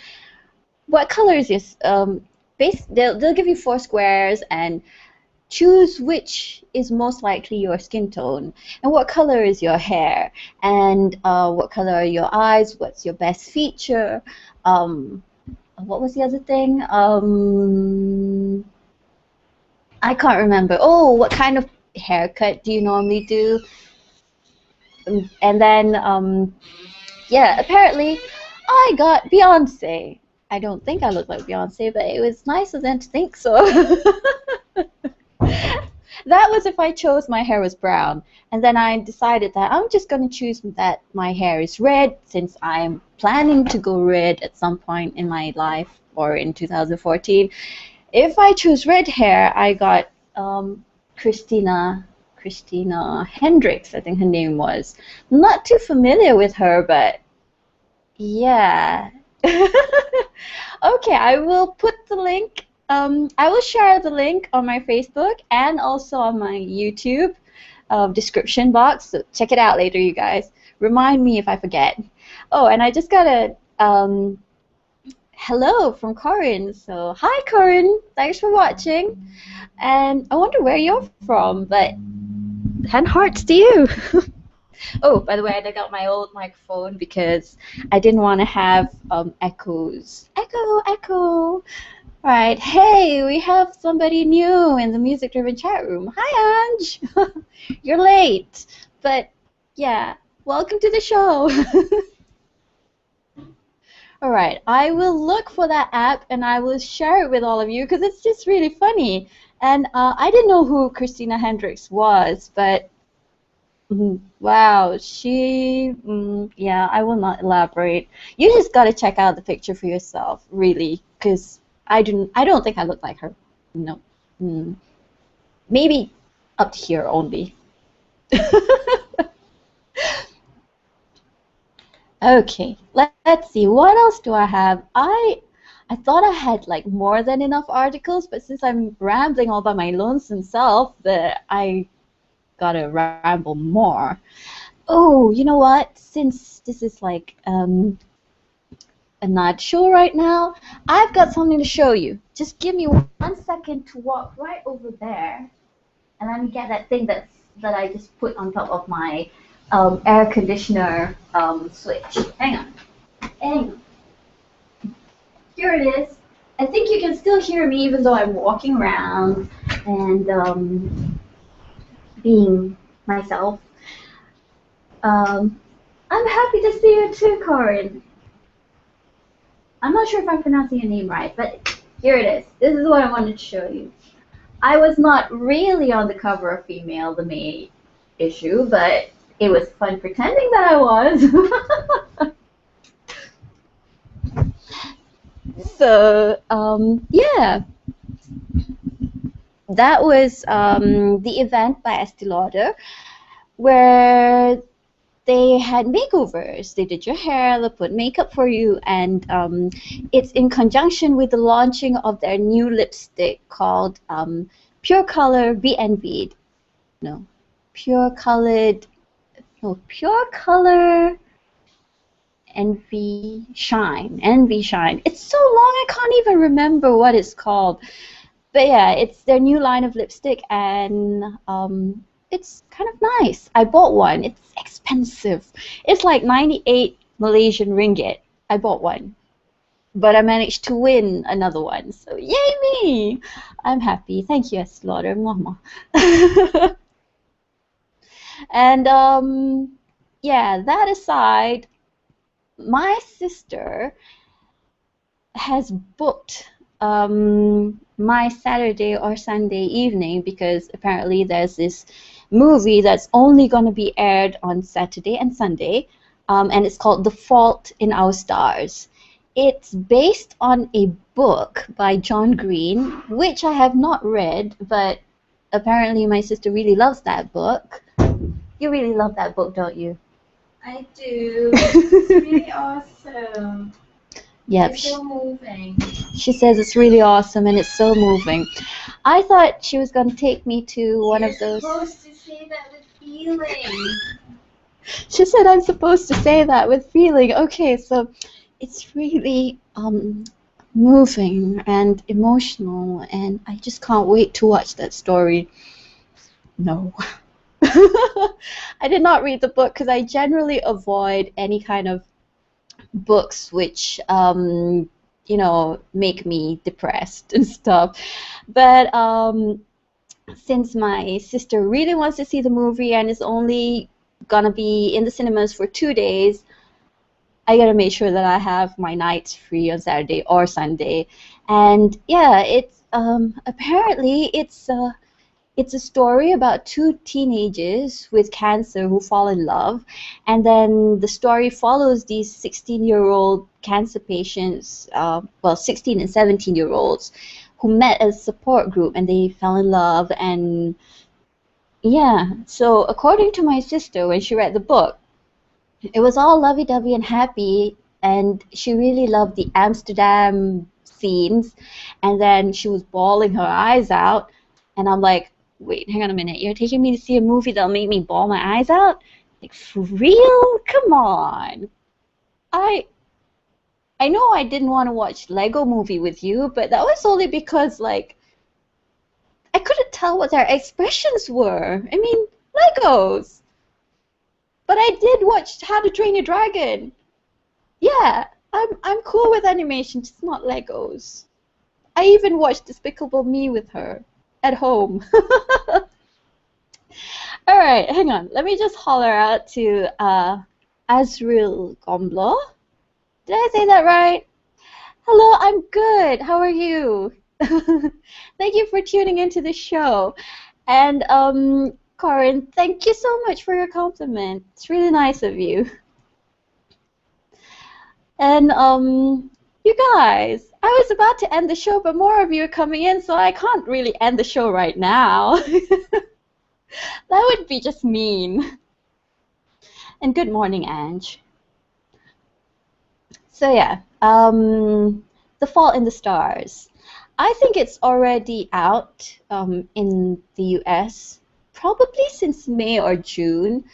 what color is this? They'll give you 4 squares and choose which is most likely your skin tone, and what color is your hair, and what color are your eyes, what's your best feature, what was the other thing? I can't remember. Oh, what kind of haircut do you normally do? And then, yeah, apparently I got Beyonce. I don't think I look like Beyonce, but it was nice of them to think so. That was if I chose my hair was brown. And then I decided that I'm just going to choose that my hair is red, since I'm planning to go red at some point in my life, or in 2014. If I choose red hair, I got Christina Hendricks, I think her name was. Not too familiar with her, but yeah. Okay, I will put the link. I will share the link on my Facebook and also on my YouTube description box. So check it out later, you guys. Remind me if I forget. Oh, and I just got a hello from Corinne. So hi, Corinne. Thanks for watching. And I wonder where you're from, but 10 hearts to you. Oh, by the way, I dug out my old microphone because I didn't want to have echoes. Echo. Right. Hey, we have somebody new in the music-driven chat room. Hi, Ange. You're late, but yeah, welcome to the show. All right, I will look for that app and I will share it with all of you because it's just really funny. And I didn't know who Christina Hendricks was, but wow, yeah, I will not elaborate. You just got to check out the picture for yourself, really, because I don't think I look like her. No. Maybe up to here only. Okay, let's see. What else do I have? I thought I had like more than enough articles, but since I'm rambling all by my lonesome self, that I gotta ramble more. Oh, you know what? Since this is like a night show right now, I've got something to show you. Just give me 1 second to walk right over there, and let me get that thing that I just put on top of my air conditioner switch. Hang on. Here it is. I think you can still hear me even though I'm walking around and being myself. I'm happy to see you too, Corinne. I'm not sure if I'm pronouncing your name right, but here it is. This is what I wanted to show you. I was not really on the cover of Female, the May issue, but it was fun pretending that I was. So, yeah. That was the event by Estee Lauder, where they had makeovers. They did your hair, they put makeup for you, and it's in conjunction with the launching of their new lipstick called Pure Color Be Envied. No, Pure Colored. No, Pure Color Envy Shine. Envy Shine. It's so long I can't even remember what it's called. But yeah, it's their new line of lipstick, and it's kind of nice. I bought one. It's expensive. It's like 98 Malaysian ringgit. I bought one. But I managed to win another one. So yay me! I'm happy. Thank you, Estee Lauder. Mama. And yeah, that aside, my sister has booked my Saturday or Sunday evening because apparently there's this movie that's only going to be aired on Saturday and Sunday, and it's called The Fault in Our Stars. It's based on a book by John Green, which I have not read, but apparently my sister really loves that book. You really love that book, don't you? I do. It's really awesome. Yep. It's so moving. She says it's really awesome and it's so moving. I thought she was going to take me to one of those. You're supposed to say that with feeling. She said I'm supposed to say that with feeling. Okay, so it's really moving and emotional, and I just can't wait to watch that story. No. I did not read the book because I generally avoid any kind of books which you know, make me depressed and stuff. But since my sister really wants to see the movie and it's only gonna be in the cinemas for 2 days, I gotta make sure that I have my nights free on Saturday or Sunday. And yeah, it's apparently it's a story about two teenagers with cancer who fall in love, and then the story follows these 16-year-old cancer patients, well, 16 and 17-year-olds, who met as a support group and they fell in love. And yeah, so according to my sister, when she read the book, it was all lovey-dovey and happy, and she really loved the Amsterdam scenes, and then she was bawling her eyes out, and I'm like, wait, hang on a minute, you're taking me to see a movie that'll make me bawl my eyes out? Like, for real? Come on. I know I didn't want to watch Lego Movie with you, but that was only because, like, I couldn't tell what their expressions were. I mean, Legos. But I did watch How to Train Your Dragon. Yeah, I'm cool with animation, just not Legos. I even watched Despicable Me with her at home. Alright, hang on. Let me just holler out to Azril Gomblo. Did I say that right? Hello, I'm good. How are you? Thank you for tuning into the show. And Corin, thank you so much for your compliment. It's really nice of you. And you guys, I was about to end the show, but more of you are coming in, so I can't really end the show right now. That would be just mean. And good morning, Ange. So yeah, The Fault in the Stars. I think it's already out in the US, probably since May or June,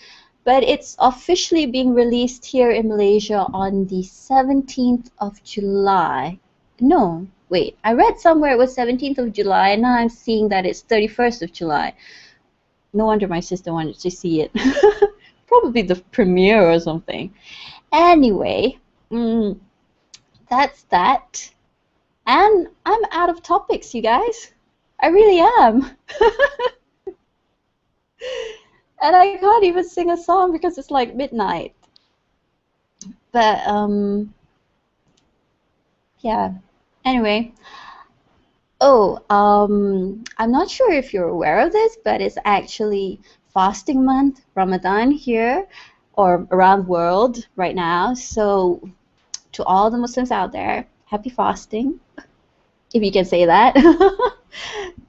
but it's officially being released here in Malaysia on the 17th of July. No, wait, I read somewhere it was 17th of July, and now I'm seeing that it's 31st of July. No wonder my sister wanted to see it. Probably the premiere or something. Anyway, that's that. And I'm out of topics, you guys. I really am. And I can't even sing a song because it's like midnight. But, yeah. Anyway. Oh, I'm not sure if you're aware of this, but it's actually fasting month, Ramadan here, or around the world right now. So, to all the Muslims out there, happy fasting, if you can say that.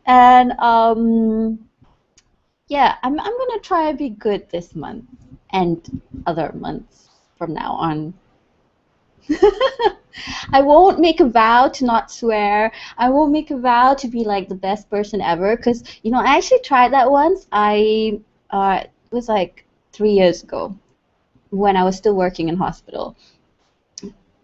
And, yeah, I'm gonna try and be good this month and other months from now on. I won't make a vow to not swear. I won't make a vow to be like the best person ever. Cause you know, I actually tried that once. It was like 3 years ago when I was still working in hospital.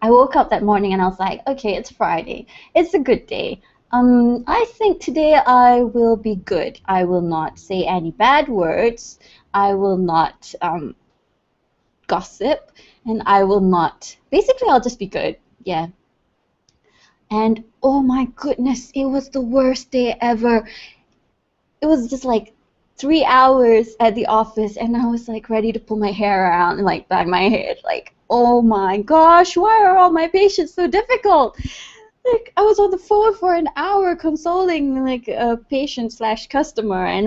I woke up that morning and I was like, okay, it's Friday. It's a good day. I think today I will be good. I will not say any bad words. I will not gossip, and I will not. Basically, I'll just be good. Yeah. And oh my goodness, it was the worst day ever. It was just like 3 hours at the office, and I was like ready to pull my hair out and like bang my head. Like, oh my gosh, why are all my patients so difficult? Like, I was on the phone for an hour consoling like a patient slash customer, and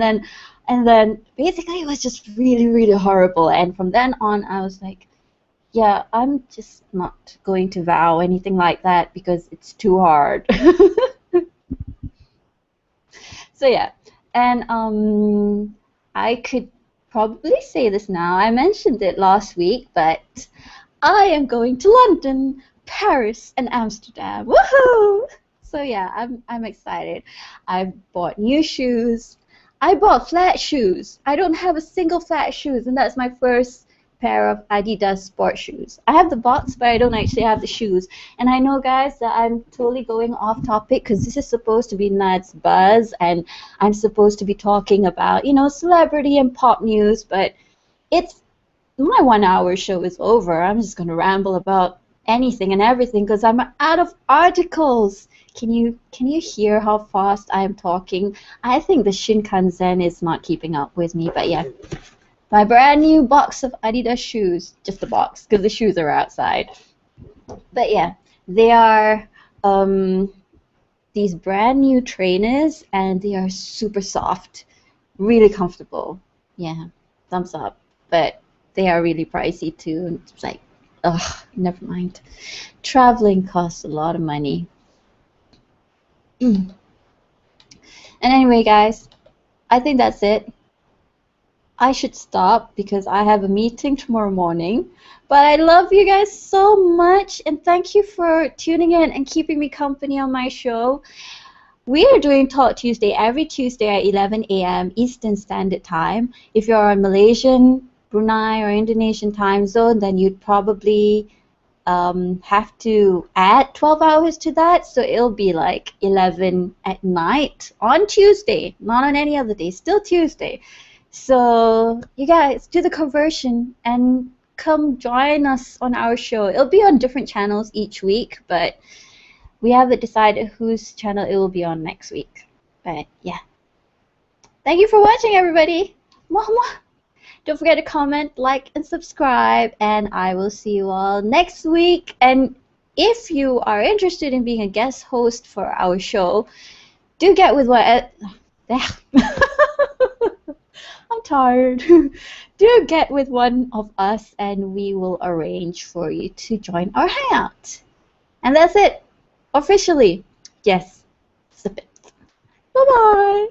then basically it was just really, really horrible. And from then on, I was like, yeah, I'm just not going to vow anything like that because it's too hard. So yeah, and I could probably say this now. I mentioned it last week, but I am going to London, Paris, and Amsterdam. Woohoo! So yeah, I'm excited. I bought new shoes. I bought flat shoes. I don't have a single flat shoes, and that's my first pair of Adidas sport shoes. I have the box, but I don't actually have the shoes. And I know, guys, that I'm totally going off topic because this is supposed to be Nad's Buzz, and I'm supposed to be talking about, you know, celebrity and pop news, but it's my 1 hour show is over. I'm just going to ramble about anything and everything because I'm out of articles. Can you hear how fast I am talking? I think the Shinkansen is not keeping up with me, but yeah. My brand new box of Adidas shoes, just the box because the shoes are outside. But yeah, they are these brand new trainers and they are super soft, really comfortable. Yeah, thumbs up. But they are really pricey too. And it's like, ugh, never mind. Traveling costs a lot of money. And anyway, guys, I think that's it. I should stop because I have a meeting tomorrow morning. But I love you guys so much, and thank you for tuning in and keeping me company on my show. We are doing Talk Tuesday every Tuesday at 11 a.m. Eastern Standard Time. If you're on Malaysian, Brunei, or Indonesian time zone, then you'd probably have to add 12 hours to that, so it'll be like 11 at night on Tuesday, not on any other day, still Tuesday. So you guys do the conversion and come join us on our show. It'll be on different channels each week, but we haven't decided whose channel it will be on next week. But yeah. Thank you for watching, everybody. Mwah, mwah. Don't forget to comment, like, and subscribe, and I will see you all next week. And if you are interested in being a guest host for our show, do get with what... I'm tired. Do get with one of us and we will arrange for you to join our hangout. And that's it. Officially. Yes. Zip it. Bye-bye.